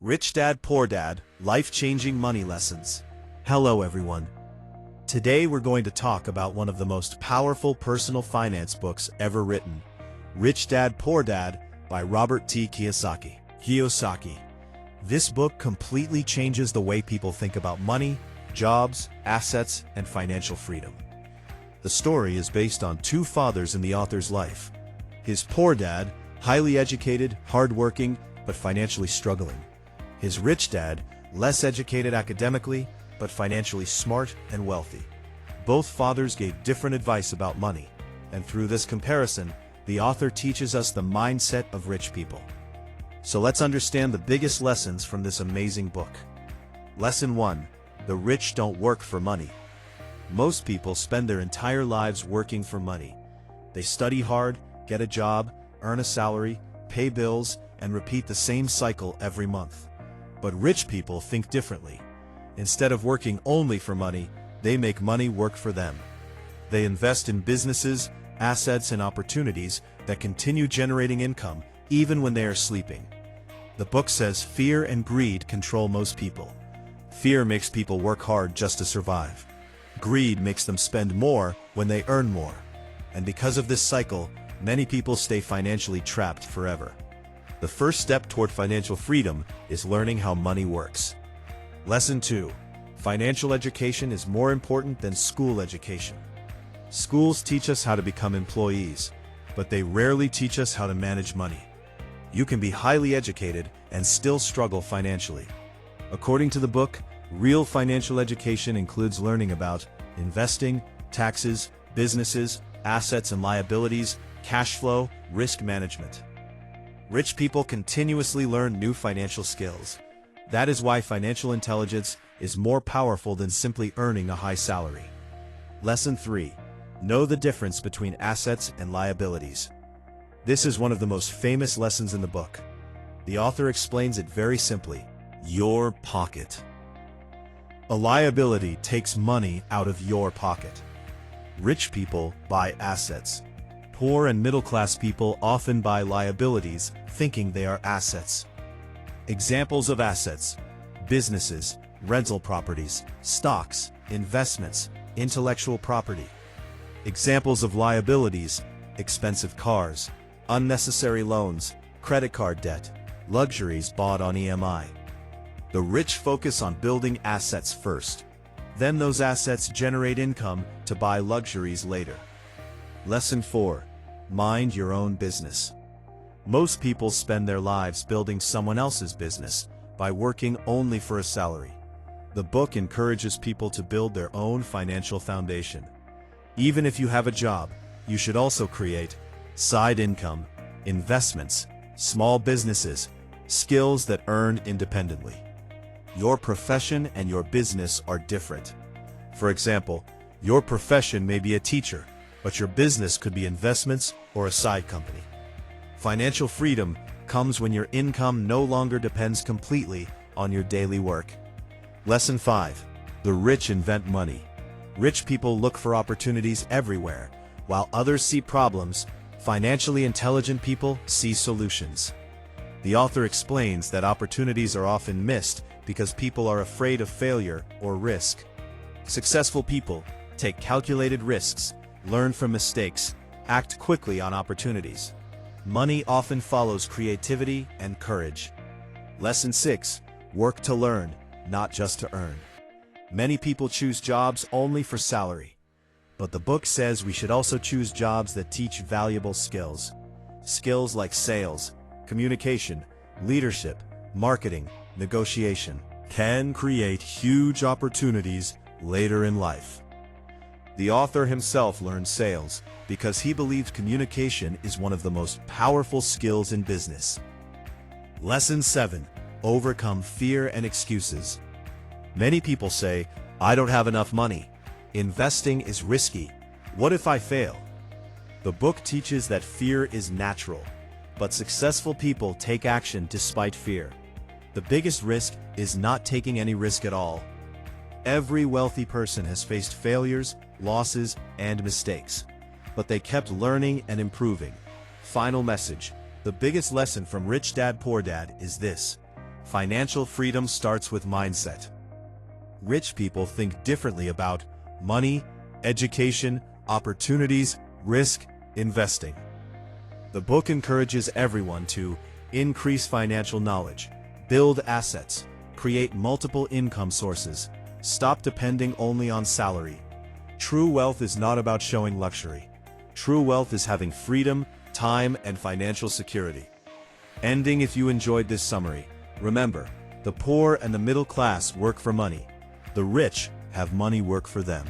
Rich Dad, Poor Dad, Life-Changing Money Lessons. Hello everyone. Today we're going to talk about one of the most powerful personal finance books ever written, Rich Dad, Poor Dad by Robert T. Kiyosaki. Kiyosaki. This book completely changes the way people think about money, jobs, assets, and financial freedom. The story is based on two fathers in the author's life. His poor dad, highly educated, hardworking, but financially struggling. His rich dad, less educated academically, but financially smart and wealthy. Both fathers gave different advice about money, and through this comparison, the author teaches us the mindset of rich people. So let's understand the biggest lessons from this amazing book. Lesson 1. The rich don't work for money. Most people spend their entire lives working for money. They study hard, get a job, earn a salary, pay bills, and repeat the same cycle every month. But rich people think differently. Instead of working only for money, they make money work for them. They invest in businesses, assets, and opportunities that continue generating income even when they are sleeping. The book says fear and greed control most people. Fear makes people work hard just to survive. Greed makes them spend more when they earn more. And because of this cycle, many people stay financially trapped forever. The first step toward financial freedom is learning how money works. Lesson 2. Financial education is more important than school education. Schools teach us how to become employees, but they rarely teach us how to manage money. You can be highly educated and still struggle financially. According to the book, real financial education includes learning about investing, taxes, businesses, assets and liabilities, cash flow, risk management. Rich people continuously learn new financial skills. That is why financial intelligence is more powerful than simply earning a high salary. Lesson 3. Know the difference between assets and liabilities. This is one of the most famous lessons in the book. The author explains it very simply. Your pocket. A liability takes money out of your pocket. Rich people buy assets. Poor and middle-class people often buy liabilities, thinking they are assets. Examples of assets: businesses, rental properties, stocks, investments, intellectual property. Examples of liabilities: expensive cars, unnecessary loans, credit card debt, luxuries bought on EMI. The rich focus on building assets first. Then those assets generate income to buy luxuries later. Lesson 4. Mind your own business. Most people spend their lives building someone else's business by working only for a salary. The book encourages people to build their own financial foundation. Even if you have a job, you should also create side income, investments, small businesses, skills that earn independently. Your profession and your business are different. For example, your profession may be a teacher, but your business could be investments or a side company. Financial freedom comes when your income no longer depends completely on your daily work. Lesson 5. The rich invent money. Rich people look for opportunities everywhere, while others see problems. Financially intelligent people see solutions. The author explains that opportunities are often missed because people are afraid of failure or risk. Successful people take calculated risks, learn from mistakes, act quickly on opportunities. Money often follows creativity and courage. Lesson 6. Work to learn, not just to earn. Many people choose jobs only for salary. But the book says we should also choose jobs that teach valuable skills. Skills like sales, communication, leadership, marketing, negotiation can create huge opportunities later in life. The author himself learned sales because he believed communication is one of the most powerful skills in business. Lesson 7. Overcome fear and excuses. Many people say, "I don't have enough money. Investing is risky. What if I fail?" The book teaches that fear is natural, but successful people take action despite fear. The biggest risk is not taking any risk at all. Every wealthy person has faced failures, losses, and mistakes, but they kept learning and improving. Final message: the biggest lesson from Rich Dad Poor Dad is this: Financial freedom starts with mindset. Rich people think differently about money, education, opportunities, risk, investing. The book encourages everyone to increase financial knowledge, build assets, create multiple income sources, stop depending only on salary. True wealth is not about showing luxury. True wealth is having freedom, time, and financial security. Ending. If you enjoyed this summary, remember, the poor and the middle class work for money. The rich have money work for them.